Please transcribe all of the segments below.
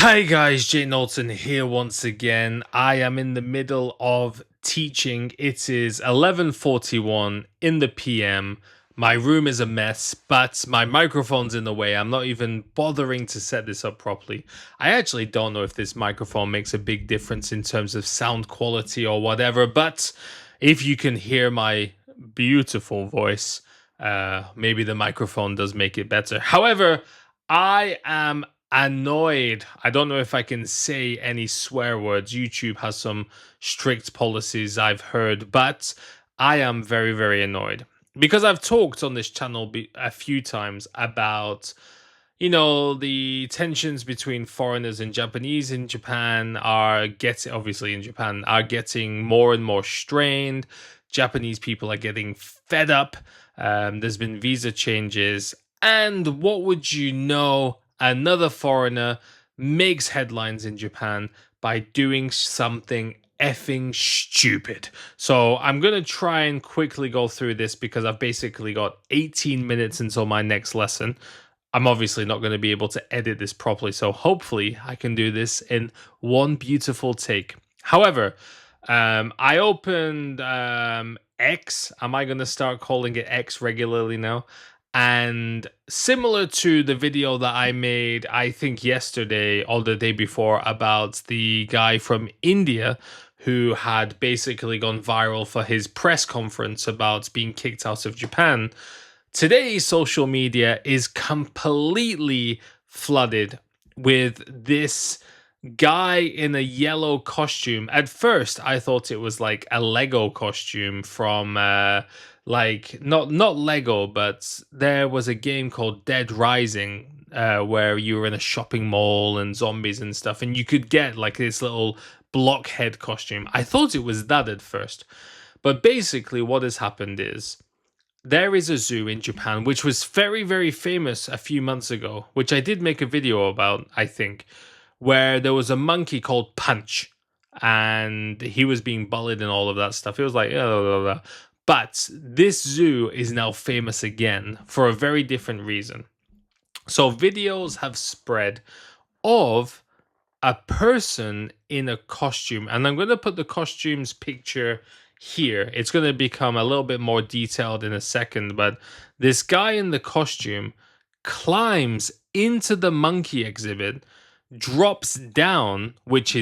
Hi guys, Jay Knowlton here once again. I am in the middle of teaching. It is 11:41 in the PM. My room is a mess, but my microphone's in the way. I'm not even bothering to set this up properly. I actually don't know if this microphone makes a big difference in terms of sound quality or whatever, but if you can hear my beautiful voice, maybe the microphone does make it better. However, I am annoyed. I don't know if I can say any swear words. YouTube has some strict policies I've heard, but I am very, very annoyed because I've talked on this channel a few times about the tensions between foreigners and Japanese in Japan are getting, obviously in Japan, are getting more and more strained. Japanese people are getting fed up. There's been visa changes. And what would you know? Another foreigner makes headlines in Japan by doing something effing stupid. So I'm going to try and quickly go through this because I've basically got 18 minutes until my next lesson. I'm obviously not going to be able to edit this properly, so hopefully I can do this in one beautiful take. However, I opened X. Am I going to start calling it X regularly now? And similar to the video that I made, I think yesterday or the day before, about the guy from India who had basically gone viral for his press conference about being kicked out of Japan. Today's social media is completely flooded with this guy in a yellow costume. At first, I thought it was like a Lego costume from like not Lego, but there was a game called Dead Rising where you were in a shopping mall and zombies and stuff, and you could get like this little blockhead costume. I thought it was that at first, but basically, what has happened is there is a zoo in Japan which was very, very famous a few months ago, which I did make a video about, I think, where there was a monkey called Punch and he was being bullied and all of that stuff. It was like, blah, blah, blah. But this zoo is now famous again for a very different reason. So videos have spread of a person in a costume, and I'm going to put the costume's picture here. It's going to become a little bit more detailed in a second, but this guy in the costume climbs into the monkey exhibit, drops down, which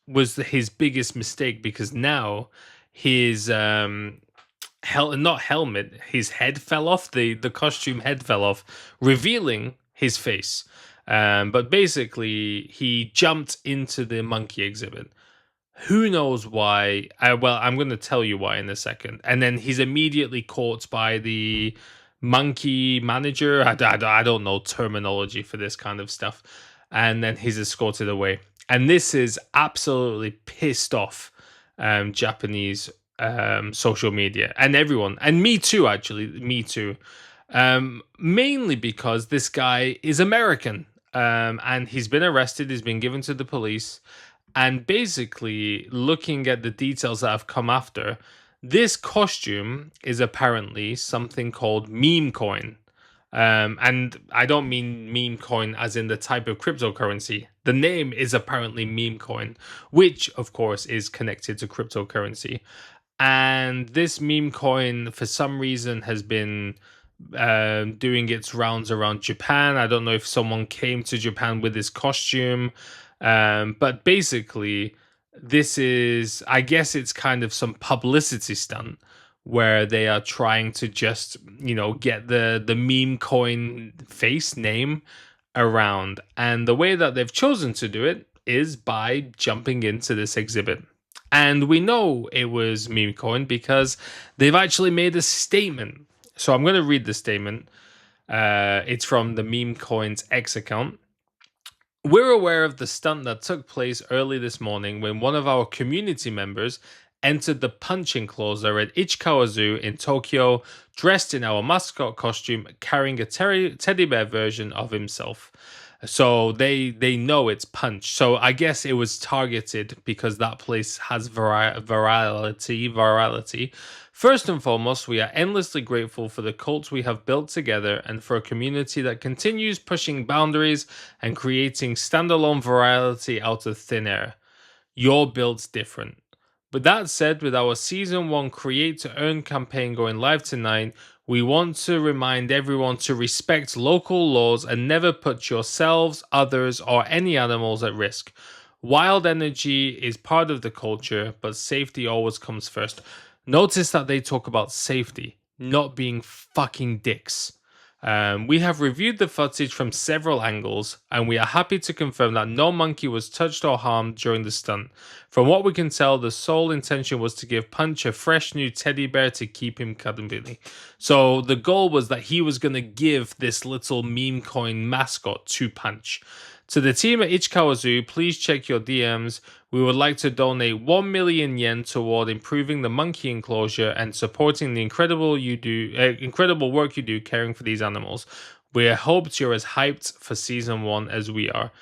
was his biggest mistake because now his not helmet, his head fell off, the costume head fell off, revealing his face. But basically, he jumped into the monkey exhibit. Who knows why? Well, I'm going to tell you why in a second. And then he's immediately caught by the monkey manager. I don't know terminology for this kind of stuff. And then he's escorted away. And this is absolutely pissed off Japanese social media and everyone. And me too, actually. Me too. Mainly because this guy is American. And he's been arrested. He's been given to the police. And basically, looking at the details that have come after, this costume is apparently something called meme coin. And I don't mean meme coin as in the type of cryptocurrency. The name is apparently meme coin, which, of course, is connected to cryptocurrency. And this meme coin, for some reason, has been doing its rounds around Japan. I don't know if someone came to Japan with this costume. But basically, this is, I guess it's kind of some publicity stunt where they are trying to just, get the meme coin face name around. And the way that they've chosen to do it is by jumping into this exhibit. And we know it was meme coin because they've actually made a statement. So I'm going to read the statement. It's from the meme coins X account. We're aware of the stunt that took place early this morning when one of our community members entered the punch enclosure at Ichikawa Zoo in Tokyo, dressed in our mascot costume, carrying a teddy bear version of himself. So they know it's Punch. So I guess it was targeted because that place has virality First and foremost, we are endlessly grateful for the cult we have built together and for a community that continues pushing boundaries and creating standalone variety out of thin air. Your build's different. With that said, with our Season 1 Create to Earn campaign going live tonight, we want to remind everyone to respect local laws and never put yourselves, others, or any animals at risk. Wild energy is part of the culture, but safety always comes first. Notice that they talk about safety, not being fucking dicks. We have reviewed the footage from several angles, and we are happy to confirm that no monkey was touched or harmed during the stunt. From what we can tell, the sole intention was to give Punch a fresh new teddy bear to keep him cuddly. So the goal was that he was going to give this little meme coin mascot to Punch. To the team at Ichikawa Zoo, please check your DMs. We would like to donate 1 million yen toward improving the monkey enclosure and supporting the incredible work you do caring for these animals. We hope you're as hyped for season 1 as we are.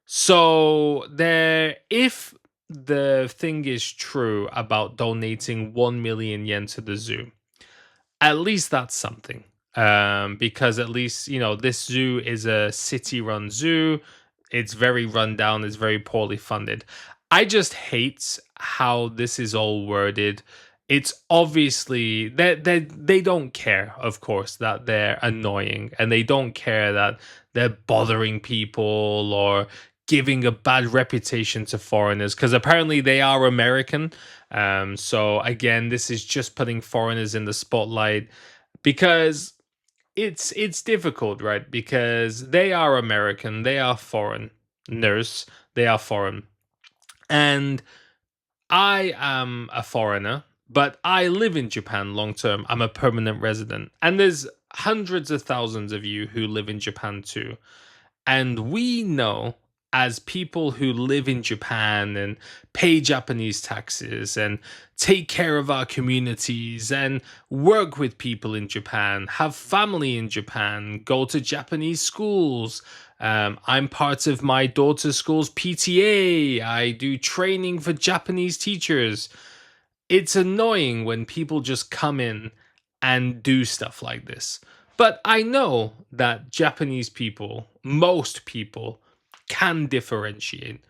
So if the thing is true about donating 1 million yen to the zoo, at least that's something. Because at least, this zoo is a city-run zoo. It's very run down. It's very poorly funded. I just hate how this is all worded. It's obviously they don't care, of course, that they're annoying, and they don't care that they're bothering people or giving a bad reputation to foreigners, because apparently they are American. So again, this is just putting foreigners in the spotlight because it's difficult, right? Because they are American, they are foreigners, they are foreign. And I am a foreigner, but I live in Japan long term. I'm a permanent resident. And there's hundreds of thousands of you who live in Japan too. And we know, as people who live in Japan and pay Japanese taxes and take care of our communities and work with people in Japan, have family in Japan, go to Japanese schools. I'm part of my daughter's school's PTA. I do training for Japanese teachers. It's annoying when people just come in and do stuff like this. But I know that Japanese people, most people, can differentiate.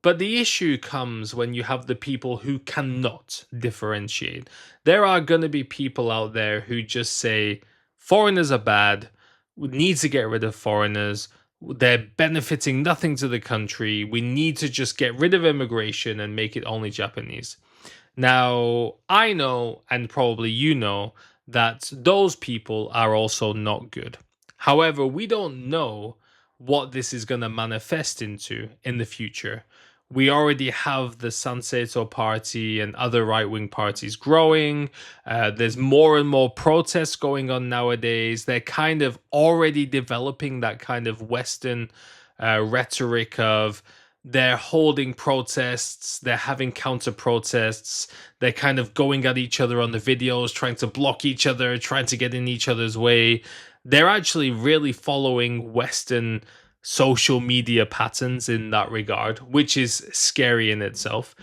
But the issue comes when you have the people who cannot differentiate. There are going to be people out there who just say foreigners are bad, we need to get rid of foreigners, they're benefiting nothing to the country, we need to just get rid of immigration and make it only Japanese. Now, I know, and probably you know, that those people are also not good. However, we don't know what this is going to manifest into in the future. We already have the Sanseto Party and other right wing parties growing. There's more and more protests going on nowadays. They're kind of already developing that kind of Western rhetoric of they're holding protests, they're having counter protests, they're kind of going at each other on the videos, trying to block each other, trying to get in each other's way. They're actually really following Western social media patterns in that regard, which is scary in itself.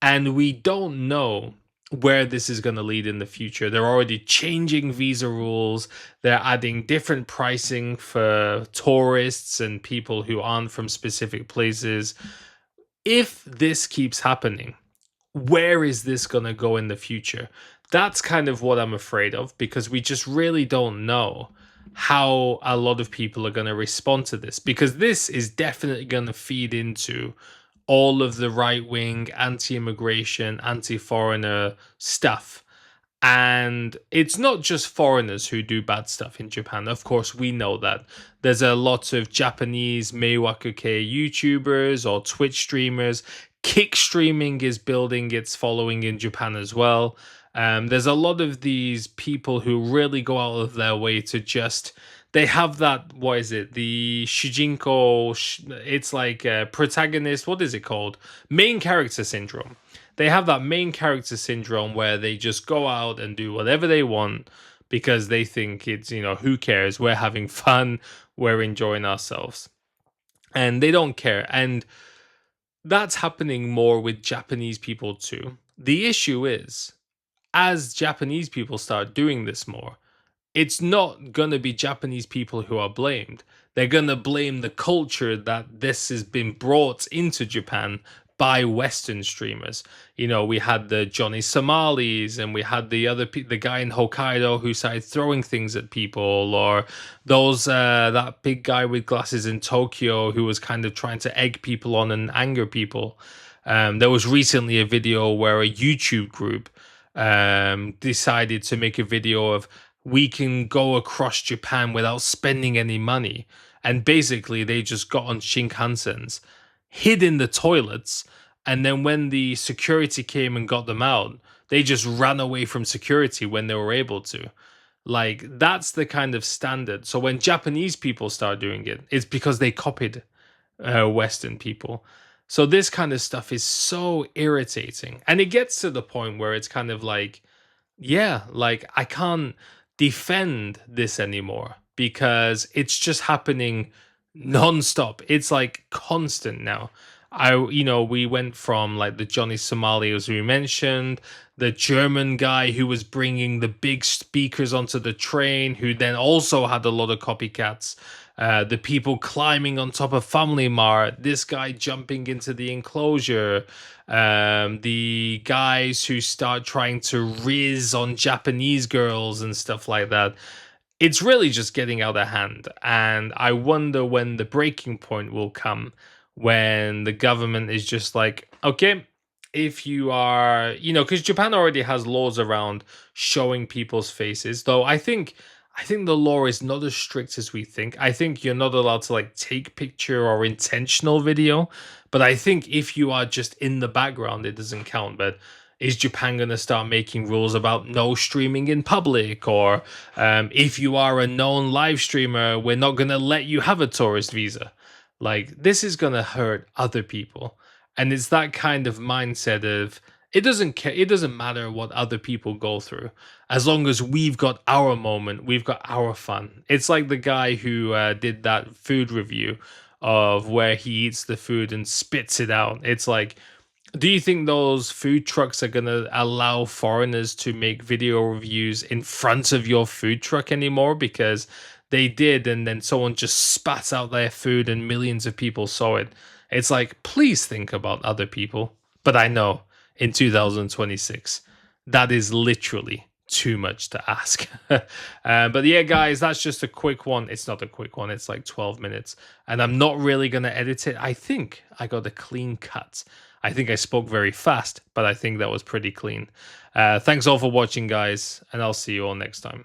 And we don't know where this is going to lead in the future. They're already changing visa rules. They're adding different pricing for tourists and people who aren't from specific places. If this keeps happening, where is this going to go in the future? That's kind of what I'm afraid of, because we just really don't know how a lot of people are going to respond to this, because this is definitely going to feed into all of the right wing, anti immigration, anti foreigner stuff. And it's not just foreigners who do bad stuff in Japan. Of course, we know that. There's a lot of Japanese Meiwakuke YouTubers or Twitch streamers. Kick streaming is building its following in Japan as well. There's a lot of these people who really go out of their way to just they have that, what is it, the shujinko, it's like a protagonist, what is it called, main character syndrome. They have that main character syndrome where they just go out and do whatever they want because they think it's, who cares, we're having fun, we're enjoying ourselves, and they don't care. And that's happening more with Japanese people too. The issue is, as Japanese people start doing this more, it's not gonna be Japanese people who are blamed. They're gonna blame the culture that this has been brought into Japan by Western streamers. You know, we had the Johnny Somalis, and we had the guy in Hokkaido who started throwing things at people, or those that big guy with glasses in Tokyo who was kind of trying to egg people on and anger people. There was recently a video where a YouTube group decided to make a video of we can go across Japan without spending any money. And basically, they just got on Shinkansens, hid in the toilets, and then when the security came and got them out, they just ran away from security when they were able to. Like, that's the kind of standard. So when Japanese people start doing it, it's because they copied Western people. So this kind of stuff is so irritating. And it gets to the point where it's kind of like, yeah, like I can't defend this anymore because it's just happening nonstop. It's like constant now. We went from like the Johnny Somali, as we mentioned, the German guy who was bringing the big speakers onto the train, who then also had a lot of copycats. The people climbing on top of Family Mart, this guy jumping into the enclosure, the guys who start trying to riz on Japanese girls and stuff like that. It's really just getting out of hand. And I wonder when the breaking point will come, when the government is just like, okay, if you are, because Japan already has laws around showing people's faces, though I think the law is not as strict as we think. I think you're not allowed to like take picture or intentional video, but I think if you are just in the background, it doesn't count. But is Japan going to start making rules about no streaming in public? Or if you are a known live streamer, we're not going to let you have a tourist visa. Like, this is going to hurt other people. And it's that kind of mindset of it doesn't matter what other people go through, as long as we've got our moment, we've got our fun. It's like the guy who did that food review of where he eats the food and spits it out. It's like, do you think those food trucks are going to allow foreigners to make video reviews in front of your food truck anymore? Because they did, and then someone just spat out their food and millions of people saw it. It's like, please think about other people. But I know in 2026, that is literally too much to ask. But yeah, guys, that's just a quick one. It's not a quick one, it's like 12 minutes. And I'm not really going to edit it. I think I got a clean cut. I think I spoke very fast, but I think that was pretty clean. Thanks all for watching, guys, and I'll see you all next time.